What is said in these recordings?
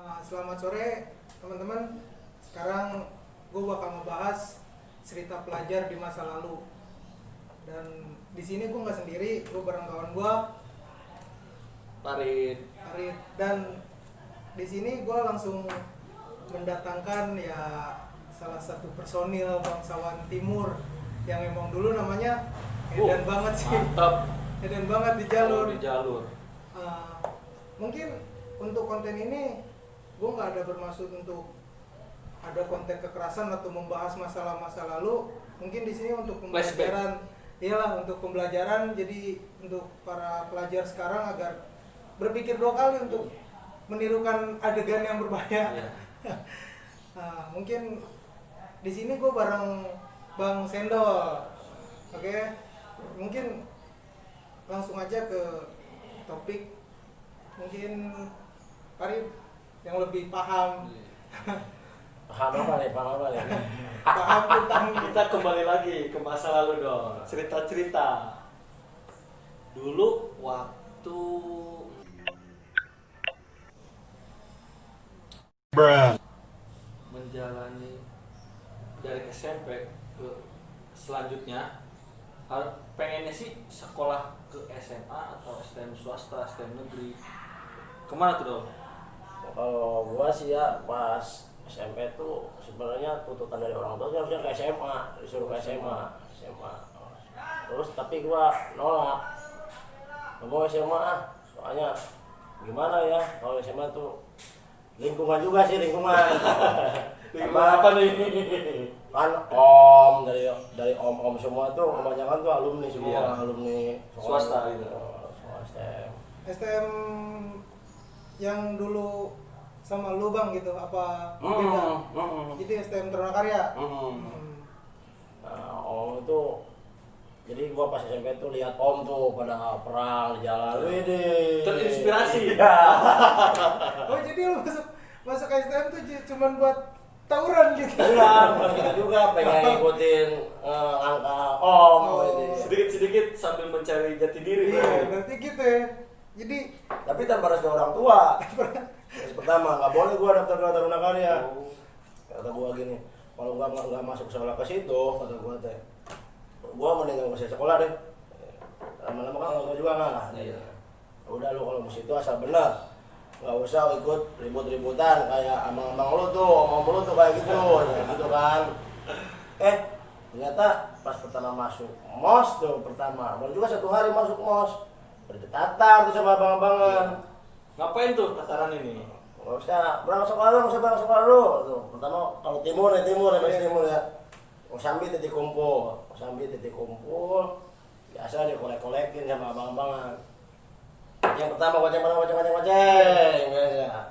Selamat sore teman-teman. Sekarang gue bakal ngebahas cerita pelajar di masa lalu. Dan di sini gue nggak sendiri, gue bareng kawan gue, Farid. Dan di sini gue langsung mendatangkan ya salah satu personil bangsawan timur yang emang dulu namanya edan banget sih. Mantap. Edan banget di jalur. Di jalur. Mungkin untuk konten ini gue nggak ada bermaksud untuk ada konten kekerasan atau membahas masalah masa lalu. Mungkin di sini untuk pembelajaran, iyalah untuk pembelajaran. Jadi untuk para pelajar sekarang agar berpikir dua kali untuk menirukan adegan yang berbahaya. Iya. Mungkin di sini gue bareng Bang Sendol. Oke, mungkin langsung aja ke topik. Mungkin Farid yang lebih paham. Paham apa nih? Paham tentang Kita kembali lagi ke masa lalu dong. Cerita-cerita. Dulu waktu menjalani dari SMP ke selanjutnya, pengennya sih sekolah ke SMA atau STM swasta, STM negeri. Kemana tuh dong? Kalau gua sih ya pas SMP tuh sebenarnya tuntutan dari orang tua harusnya ke SMA, disuruh ke SMA. Terus tapi gua nolak. Gak mau SMA soalnya gimana ya kalau SMA tuh lingkungan juga sih lingkungan. Apa nih? Kan dari om semua tuh kebanyakan tuh alumni semua, Iya. alumni Swasta gitu. Swasta. STM yang dulu sama lu Bang gitu apa beda? Itu STM Tarunakarya. Nah, om itu jadi gua pas SMP tuh lihat om tuh pada perang di jalan. Widih. Terinspirasi. Iya. Oh jadi lu masuk STM tuh cuman buat tawuran gitu? Enggak, bukan gitu juga pengen ngikutin langkah om. Widih. Sedikit-sedikit sambil mencari jati diri. Iya, berarti gitu ya. Jadi Tapi tanpa restu orang tua. Terus pertama nggak boleh gua daftar ke Tarunakarya. Kata gua gini, kalau gua nggak masuk sekolah ke situ, kata gua teh, gua mending nggak usah sekolah deh. Lama-lama kan gua juga nggak. Iya. Udah lu kalau ke situ asal benar, nggak usah ikut ribut-ributan kayak amang-amang lu tuh, omong lu tuh kayak gitu kan. Ternyata pas pertama masuk mos tuh baru juga 1 hari masuk mos, berdetatar tuh sama abang-abangan. Ngapain tuh tataran ini? Nggak usah berangkat sekolah lu. Tuh, pertama kalau timur ya. Kosambi titik kumpul. Biasa dia kolek-kolekin sama abang-abangan. Yang pertama goceng. Biasa.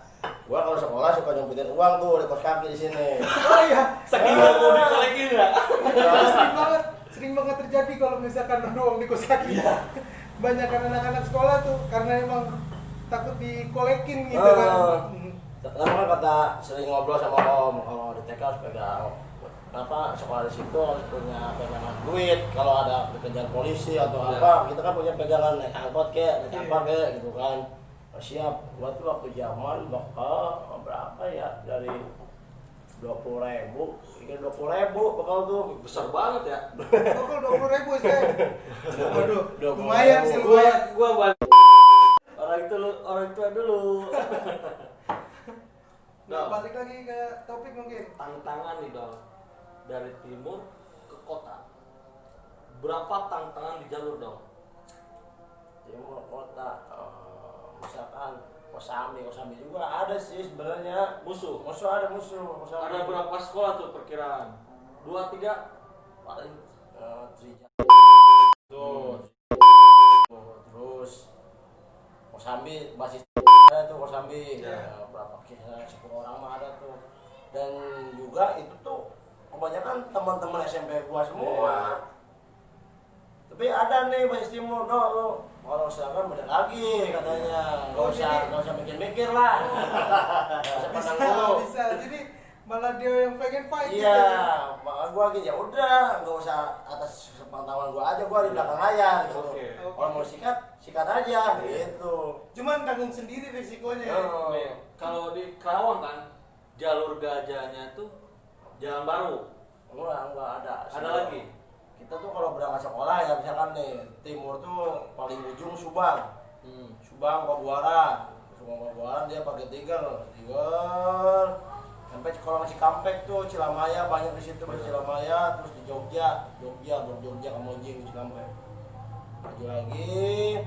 Gua kalau sekolah suka nyumpitin uang tuh di kos kaki di sini. oh iya, Saking nggak mau dikolekin ya? sering banget terjadi kalau misalkan uang di kos kaki. Banyak anak-anak sekolah tuh karena emang takut dikolekin gitu kan. Pertama kan kata sering ngobrol sama om kalau di TK harus pegang sekolah di situ harus punya pegangan duit kalau ada dikejar polisi atau apa kita kan punya pegangan naik angkot naik apa gitu kan. Siap buat waktu zaman bakal berapa ya dari 20.000 hingga 20.000 bakal tuh Besar banget ya. Bakal 20.000 sih. Waduh, 20.000. lumayan sih lumayan. Gua balik. Orang tua dulu. Nah, balik lagi ke topik mungkin. Tantangan nih dong. Dari timur ke kota. Berapa tantangan di jalur dong? timur kota misalkan Kosambi juga ada sih sebenarnya Musuh. ada musuh Ada berapa sekolah tuh perkiraan? 2, 3? paling tuh terus Kosambi basis ada tuh Kosambi Ya. berapa kisah 10 orang mah ada tuh dan juga itu tuh kebanyakan teman-teman SMP gua semua. Tapi ada nih basis timur lo kalau usahakan beda lagi katanya nggak usah mikir-mikir lah. Nggak usah pandang dulu. Bisa. Jadi Malah dia yang pengen fight. Iya, makanya gua gini ya udah, nggak usah atas sepengetahuan gua aja, gua di belakang layar gitu. Oke. Kalau mau sikat aja gitu. Cuman tanggung sendiri risikonya. Oh. Nih, kalau di Kerawang kan jalur gajahnya tuh jalan baru. Enggak ada. Ada lagi. Kita tuh kalau berangkat sekolah ya misalkan nih timur tuh paling ujung Subang, Subang Pabuaran, dia pakai tiger, sampai sekolah Cikampek tuh Cilamaya banyak di situ Cilamaya, terus di Jogja Kamojing di Cikampek. Maju lagi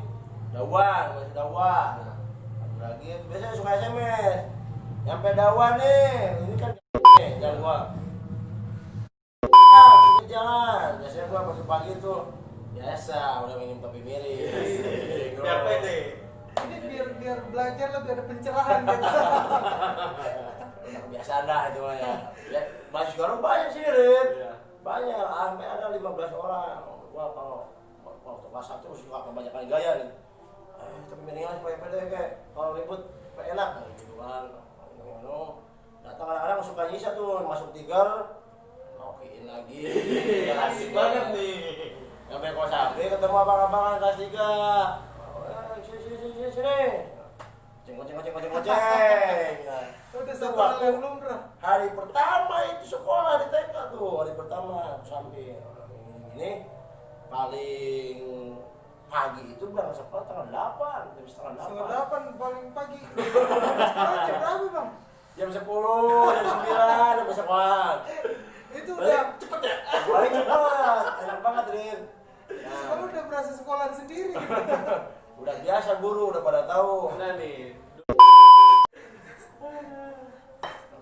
Dawan, masih Dawan. Maju lagi biasanya suka SMS. Nyampe Dawan nih, ini kan jalan gua. Nah, jalan. Biasanya gua pagi-pagi tuh biasa udah minum kopi miring. Biar pede. Ini biar belajar lah, biar ada pencerahan gitu. Kebiasaan dah itu mah ya. Ya, masih sekarang banyak sih, Rin. Iya. Banyak, sampai ada 15 orang. Gua kalau waktu kelas 1 suka kebanyakan gaya nih. Tapi mendingan supaya pede kayak kalau ribut supaya enak gitu kan. Datang kadang-kadang suka nyisa tuh masuk tiger, nokiin lagi. Asik banget nih. Sampai kelas sampai ketemu abang-abangan kelas 3. Sini. Ceng. Udah Itu satu hal waktu yang lumrah. hari pertama itu sekolah di TK tuh, hari pertama sampai ini paling pagi itu berangkat sekolah tanggal 8, jam setengah 8. Setengah 8 paling pagi. Sekolah jam berapa bang? Jam 10, jam 9 sampai sekolah. Itu udah, Cepet ya? Balik cepat, enak banget Rin. sekarang udah berasa sekolahan sendiri. Udah biasa guru, udah pada tahu. Nah nih,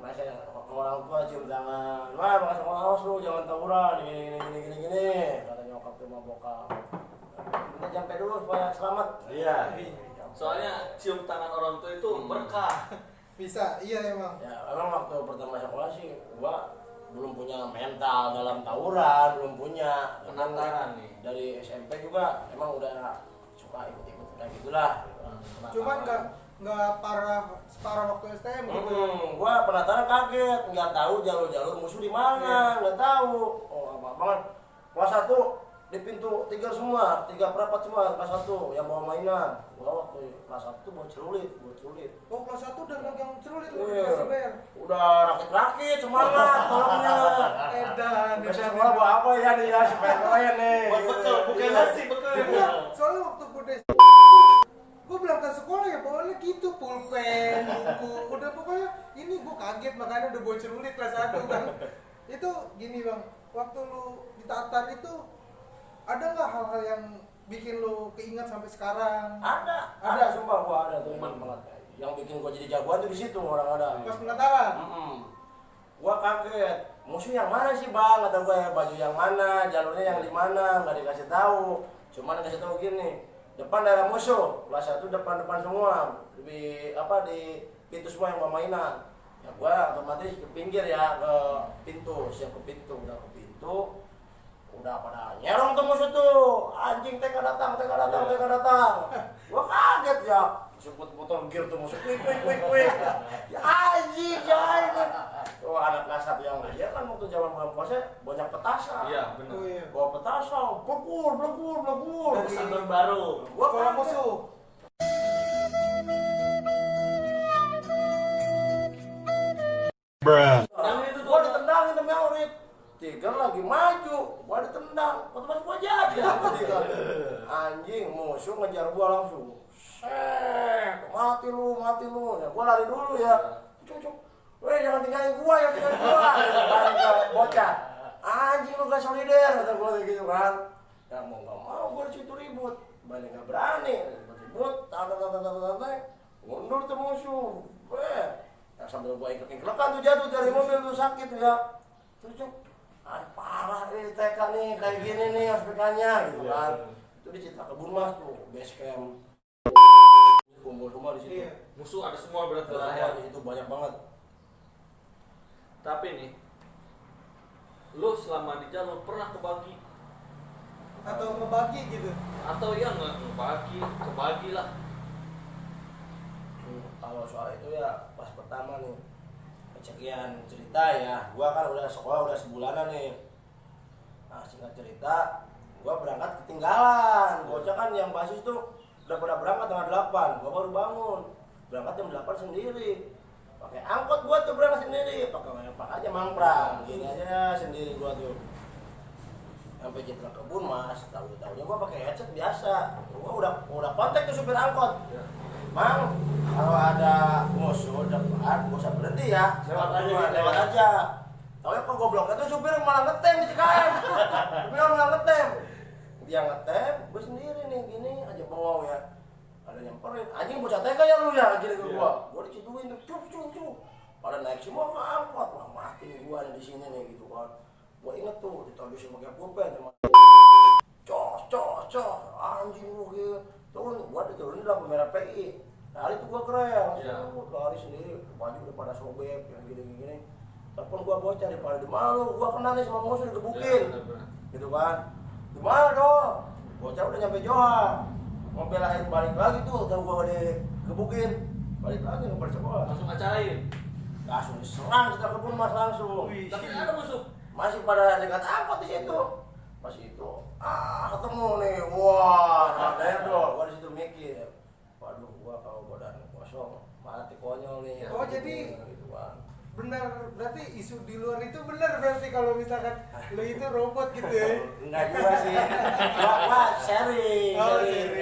Masa orang tua cium tangan, wah bekas sekolah awas lu jangan tawuran, gini. Kata nyokap tuh sama bokap. Kita sampai dulu supaya selamat. iya. Soalnya cium tangan orang tua itu berkah. Bisa, iya emang. Ya emang waktu pertama sekolah sih gua belum punya mental dalam tawuran, belum punya. Penataran nih. Dari SMP juga emang udah suka ikut-ikut kayak gitulah. Cuman nggak separah waktu STM gitu. Gua penataran kaget, nggak tahu jalur-jalur musuh di mana, nggak tahu. Oh abang kelas 1 di pintu 3 semua, 3 perapat semua kelas 1 yang bawa mainan. Gua waktu kelas 1 tuh bawa celurit. Oh kelas 1 udah megang celurit lu Iya. dikasih bayar. Udah rakit-rakit semangat tolongnya. Edan. Besok sekolah bawa apa ya nih ya supaya keren nih. Buat bekal, bukan nasi, bekal. Iya, soalnya waktu gue berangkat sekolah ya bawanya gitu, pulpen, buku, udah pokoknya ini gue kaget makanya udah bawa celurit kelas 1 kan. Itu gini bang, waktu lu ditatar itu ada nggak hal-hal yang bikin lu keinget sampai sekarang? Ada sumpah gua ada tuh emang banget. Yang bikin gua jadi jagoan tuh di situ orang ada. Pas penataran. Gua kaget, musuh yang mana sih bang? Kata gua ya baju yang mana, jalurnya yang di mana, nggak dikasih tahu. Cuman dikasih tahu gini, depan daerah musuh, kelas 1 depan semua, di pintu semua yang bawa mainan. Ya gua otomatis ke pinggir ya ke pintu, siap ke pintu, udah pada nyerong tuh musuh tuh, anjing TK datang. Gua kaget ya, sebut motor gear tuh musuh, quick. Ya anjing, tuh anak kelas 1 yang aja kan waktu zaman bulan puasa banyak petasan. Iya, benar. Oh iya. Bawa petasan, blegur. Sandal baru. Gua Sekolah kaget. musuh. Yang itu tuh Gua ditendangin sama Aurit. Tiger lagi maju, gua ditendang, otomatis gua jadi. Anjing, musuh ngejar gua langsung. Mati lu. Ya gua lari dulu ya. Cucuk. Weh, jangan tinggalin gua. Balik ke bocah. Anjing lu gak solider, kata gua gitu kan. Ya mau gak mau gua di situ ribut. Balik gak berani, ribut. Mundur tuh musuh. Weh. Ya sambil gua ingklek-ingklekan tuh jatuh dari mobil tuh sakit tuh ya. Cucuk. Parah nih TK nih, kayak gini nih aspekannya gitu kan. Itu di Citra Kebun Mas tuh, base camp. Kumpul semua di situ. Iya. musuh ada semua berarti Semua lah ya. di situ banyak banget. Tapi nih, lu selama di jalur pernah kebagi Atau ngebagi gitu. atau ya nggak kebagi lah. Kalau soal itu ya pas pertama nih sekian cerita ya, gua kan udah sekolah udah sebulanan nih. Nah singkat cerita, gua berangkat ketinggalan. Bocah kan yang basis tuh udah pada berangkat tengah 8, gua baru bangun. Berangkat jam 8 sendiri. Pakai angkot gua tuh berangkat sendiri, pakai aja mangprang, gini aja sendiri gua tuh. Sampai Citra Kebun Mas, tahu-tahunya gua pakai headset biasa. Gua udah kontak tuh supir angkot. Mang, kalau ada musuh depan, gua usah berhenti ya. Lewat aja. Tahu ya kok gobloknya tuh supir malah ngetem di Cikarang. Supir malah ngetem. Dia ngetem, gua sendiri nih gini aja bengong ya. Ada nyamperin, anjing bocah TK ya lu ya gini ke gua. Gua dicituin tuh, cup. Pada naik semua ke angkot, wah mati nih gua ada di sini nih gitu kan. Gua inget tuh ditabisin pakai pulpen sama cos anjing lu gitu. Turun, gua diturunin lampu merah PI. Hari itu gua keren, lari sendiri, baju udah pada sobek, yang gini-gini. Telepon gua bocah di pada di malu, gua kenal nih sama musuh digebukin, gitu kan. Di mana dong? Bocah udah nyampe Johar, mau belain balik lagi tuh, tahu gua digebukin, balik lagi ke sekolah. Langsung acarain. Langsung diserang Citra Kebun Mas langsung. Tapi ada musuh. Masih pada dekat angkot di situ. Masih itu. Ketemu nih. Wah, ada dong. Gua di situ mikir. Waduh, gua kalau badan kosong mati konyol nih. Oh, jadi gitu kan. benar, berarti isu di luar itu benar berarti kalau misalkan lu itu robot gitu ya. Enggak juga sih. Gua sharing ke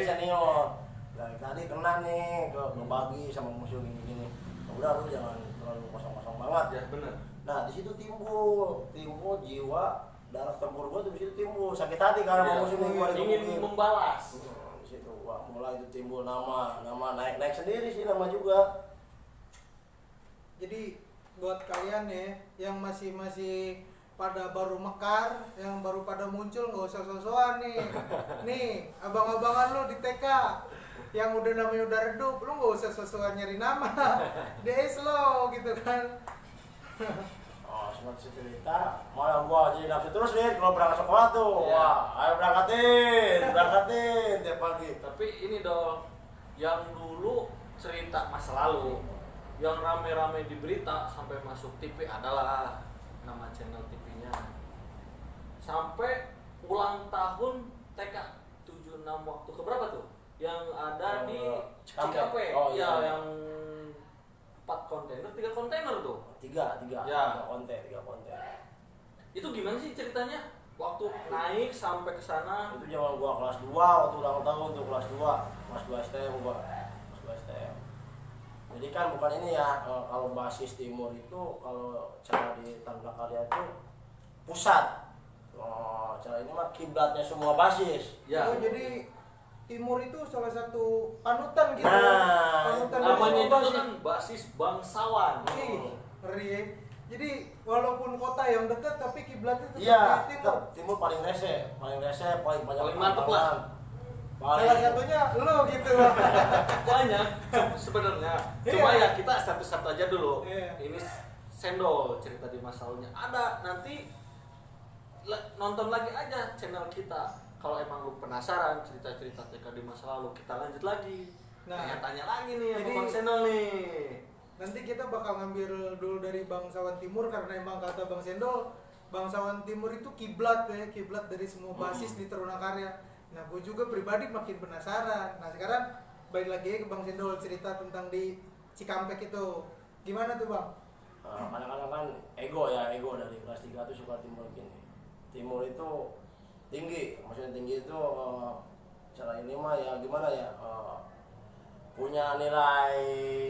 sharing. senior. Dari tadi kena nih ke bagi sama musuh gini-gini. Udah lu jangan terlalu kosong-kosong banget. Ya benar. Nah di situ timbul jiwa darah tempur gua tuh di situ timbul sakit hati karena musuh gua ingin membalas. Di situ wah mulai itu timbul nama naik sendiri sih nama juga. Jadi buat kalian ya yang masih pada baru mekar, yang baru pada muncul nggak usah sosokan nih. Nih abang-abangan lu di TK yang udah namanya udah redup, lu nggak usah sosokan nyari nama. DS lo gitu kan. Oh, sempat cerita, malah gua jadi nafsu terus nih kalau berangkat sekolah tuh. Ya. Wah, ayo berangkatin tiap pagi. Tapi ini dong, yang dulu cerita masa lalu, yang rame-rame di berita sampai masuk TV adalah nama channel TV-nya. Sampai ulang tahun TK 76 waktu keberapa tuh? Yang ada di Cikampek. Oh, ya, iya. yang 4 kontainer, 3 kontainer tuh. Tiga Ya. konten. Itu gimana sih ceritanya? Waktu naik sampai ke sana. Itu zaman gua kelas 2 waktu ulang tahun tuh kelas 2 STM gua. Kelas 2 STM. Jadi kan bukan ini ya, kalau basis timur itu kalau cara di Tanah Karya itu pusat. Oh, cara ini mah kiblatnya semua basis. Ya. Oh, jadi timur itu salah satu panutan gitu. Nah, Panutan dari Namanya semua itu basis. kan basis bangsawan. Ih, ngeri ya. Jadi walaupun kota yang dekat tapi kiblatnya tetap Iya, di timur. timur paling rese, paling banyak Paling mantep lah. Salah satunya lo gitu. Banyak sebenarnya. Iya. Cuma ya kita satu-satu aja dulu. Iya. Ini Sendol cerita di masa lalunya. Ada nanti nonton lagi aja channel kita. Kalau emang lu penasaran cerita-cerita TK di masa lalu, kita lanjut lagi. Nah, Tanya-tanya lagi nih sama jadi- Bang Sendol nih. Nanti kita bakal ngambil dulu dari bangsawan timur karena emang kata Bang Sendol, bangsawan timur itu kiblat ya, kiblat dari semua basis di Tarunakarya. Nah, gue juga pribadi makin penasaran. Nah, sekarang balik lagi ke Bang Sendol cerita tentang di Cikampek itu. Gimana tuh, Bang? Kadang-kadang kan ego dari kelas 3 tuh suka timur gini. Timur itu tinggi, maksudnya tinggi itu cara ini mah ya gimana ya, punya nilai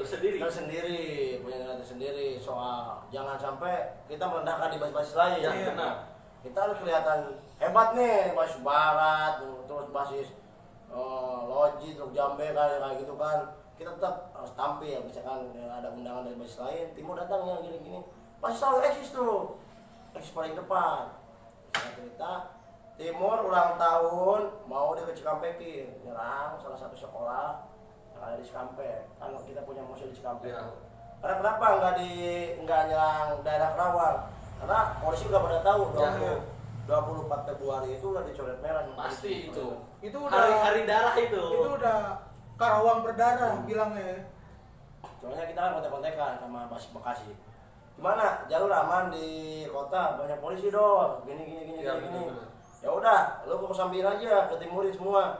tersendiri soal jangan sampai kita merendahkan di basis-basis lain. Ya, benar. Kita harus kelihatan hebat nih, basis barat, terus basis logi, terus jambe kayak gitu kan. Kita tetap harus tampil, misalkan ada undangan dari basis lain, timur datang ya gini-gini, masih selalu eksis paling depan. Saya cerita timur ulang tahun mau dia ke Cikampekin, nyerang salah satu sekolah yang ada di Cikampek. Kan kita punya musuh di Cikampek. Ya. Karena kenapa nggak nyerang daerah Kerawang? Karena polisi udah pada tahu Ya. 24 Februari itu udah dicoret merah. Pasti itu. Itu udah Hari darah itu. Itu udah Karawang berdarah bilangnya. Soalnya kita kan kontek-kontekan sama Bekasi. gimana jalur aman di kota, banyak polisi dong, gini Ya, gini. bener-bener. Ya udah, lu ke samping aja, ke timurin semua.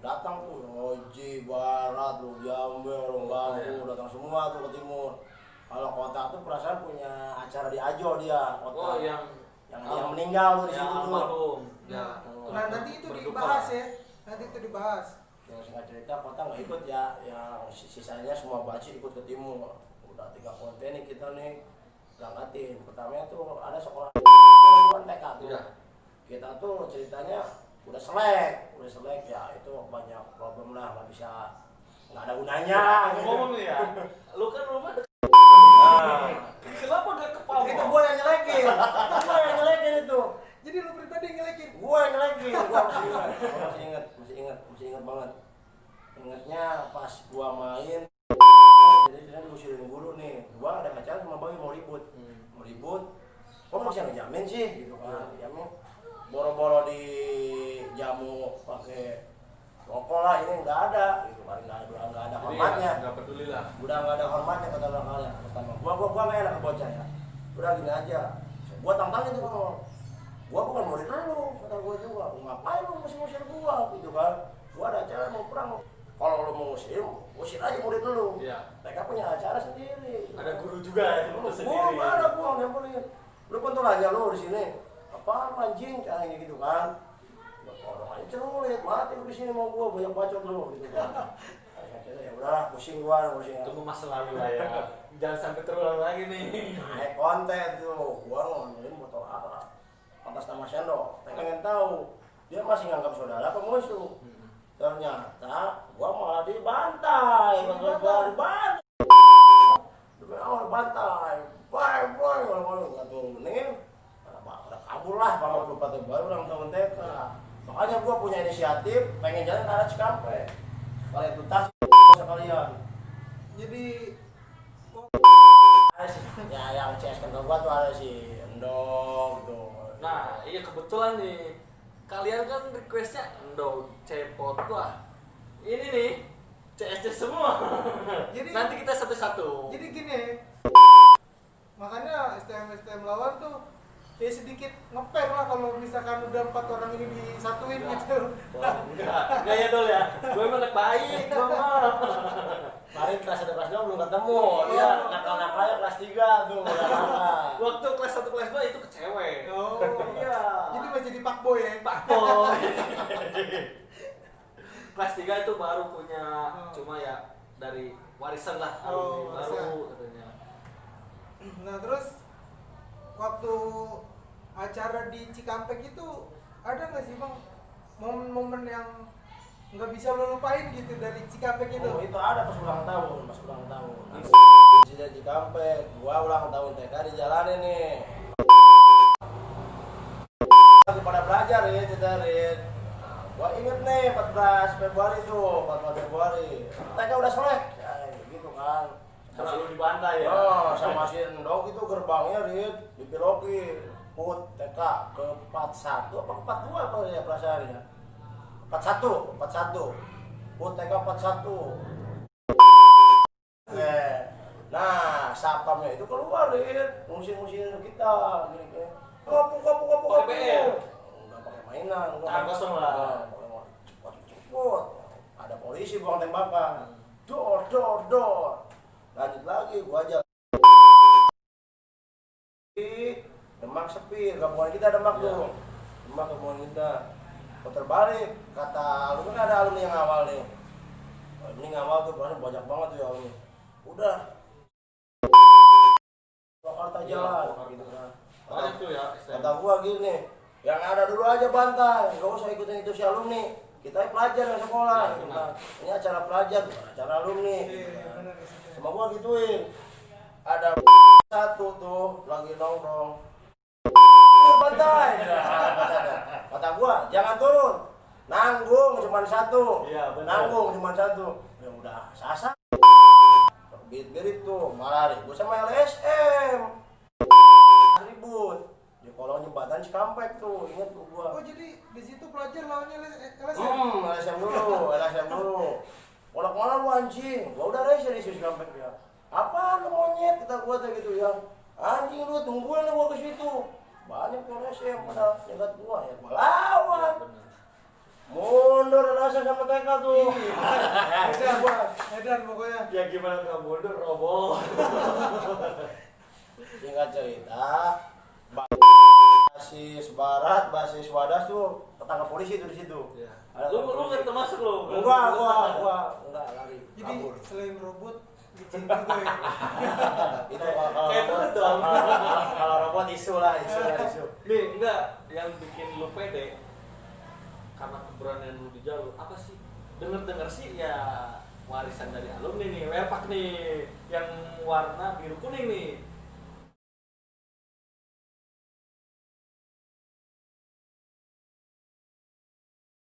Datang tuh, Oji, Barat, lu Jambe, orang Bangku, datang semua tuh ke timur. Kalau kota tuh perasaan punya acara di Ajo dia, kota. Oh, yang meninggal tuh di situ yang tuh. almarhum. Ya. Nah nanti itu Berduka. dibahas ya, nanti itu dibahas. Yang singkat cerita kota nggak ikut ya, yang sisanya semua baci ikut ke timur. Udah 3 konten nih kita nih berangkatin. Pertamanya tuh ada sekolah TK tuh. Iya. Kita tuh ceritanya udah selek ya, itu banyak problem lah, nggak ada gunanya. Ngomong nih ya, lu kan rumah dekat. Nah, Kenapa gak ke Pamor? itu gue yang nyelekin itu. Jadi lu pribadi yang ngelekin. Gue yang nyelekin, gue masih ingat banget. Ingatnya pas gua main, jadi dia diusirin guru nih. Gua ada acara sama Bawi mau ribut, kok bisa ngejamin sih gitu kan? Jamin boro-boro di jamu pakai rokok lah, ini nggak ada gitu kan, nggak ada hormatnya. Nggak peduli lah. Udah nggak ada hormatnya kata orang kalian. Pertama gua nggak enak ke bocah ya. Udah gini aja, gua tantangin tuh kalau gua bukan murid lu, kata gua juga, ngapain lu ngusir gua gitu kan? Gua ada acara mau perang, kalau lu mau usir aja murid lu. Iya. Mereka punya acara sendiri. Ada guru juga ya, itu sendiri. Gua nggak ada, gua nggak boleh. Lu kontrol aja lu di sini. Apa anjing kayak ini gitu kan? Orang aja celurit, mati lu di sini mau gua banyak bacot lu gitu kan. Ya udah, pusing. Itu masa lalu lah ya. Jangan sampai terulang lagi nih. Naik konten tuh, gua ngomongin botol arak atas nama Sendo. Pengen tahu dia masih nganggap saudara apa musuh. Ternyata gua malah dibantai, dibantai. Boy, kalau nggak turunin, udah kabur lah, kalau lupa tuh baru ulang tahun TK. Makanya gua punya inisiatif, pengen jalan ke arah Cikampek. Kalian tuntas sekalian. Jadi Ya yang CS kenal gua tuh ada si Endong tuh. Nah, iya kebetulan nih. Kalian kan requestnya Endo, Cepot, wah. Ini nih CSC semua. Jadi- nanti kita satu-satu. Jadi gini, makanya STM lawan tuh ya sedikit ngeper lah kalau misalkan udah 4 orang ini disatuin gitu. Enggak ya Dol ya. Gue emang anak baik, gue mah. Kemarin kelas 1 kelas 2 belum ketemu. Dia nakal-nakalnya kelas 3 tuh. Waktu kelas 1 kelas 2 itu ke cewek. Oh, Iya. jadi masih di Pak Boy ya. Pak Boy. Kelas 3 itu baru punya, cuma ya dari warisan lah, Oh, alumni baru katanya. Nah terus waktu acara di Cikampek itu ada nggak sih bang momen-momen yang nggak bisa lo lupain gitu dari Cikampek itu? Oh, itu ada pas ulang tahun. Di Cikampek, gua ulang tahun TK dijalanin nih. Lagi pada belajar ya, Rit. Gua inget nih 14 Februari tuh, 14 Februari. TK udah selek, ya, gitu kan. Selalu dibantai ya. Oh, sama si Endog itu gerbangnya Rit, dipilokin. Put TK ke 41 apa ke 42 apa ya perasaannya? 41. Put TK 41. Nah, sapamnya itu keluar Rit, ngusir-ngusir kita gini. Kopu. Pakai BR? Enggak pakai mainan. Tangan kosong lah. Cepet. Ada polisi buang tembakan. Dor. Lanjut lagi, gua aja. Demak sepi, gabungan kita Demak tuh. Demak gabungan kita. Putar balik, kata alumni kan ada alumni yang awal nih. Ini ngawal tuh banyak banget tuh ya alumni. Udah. Jakarta jalan gitu kan. Banyak tuh ya. Kata gua gini, yang ada dulu aja bantai, gak usah ikutin itu si alumni. Kita pelajar yang sekolah, gitu kan. Ini acara pelajar, bukan acara alumni. Gitu kan. Sama gua gituin. Ada satu tuh lagi nongkrong. Bantai. Kata gua, jangan turun. Nanggung cuma satu. Iya, benar. Nanggung cuma satu. Ya udah, sasa. Berit tuh, malah ribut sama LSM. Ribut. Di kolong jembatan Cikampek tuh, inget tuh gua. Oh jadi di situ pelajar lawannya LSM? LSM dulu. Orang mana lu anjing? Gua udah rese di Cikampek ya. Apaan lu monyet? Kita gua tuh gitu ya. anjing lu tungguin lu gua ke situ. Banyak polisi yang pada nyegat gua ya melawan. Bener. Mundur rasa sama TK tuh. Edan pokoknya. Ya gimana nggak mundur roboh. Singkat cerita, basis barat, basis wadas tuh ketangkap polisi tuh di situ. Ya. Ada Lu polisi. nggak termasuk lu. Enggak lari. Jadi Kabur. selain robot licin juga ya. Itu kalau Kayak robot, betul. kalau robot isu lah, isu. Nih, enggak yang bikin lu pede karena keberanian lu di jalur apa sih? Dengar sih ya warisan dari alumni nih, Werpak nih yang warna biru kuning nih.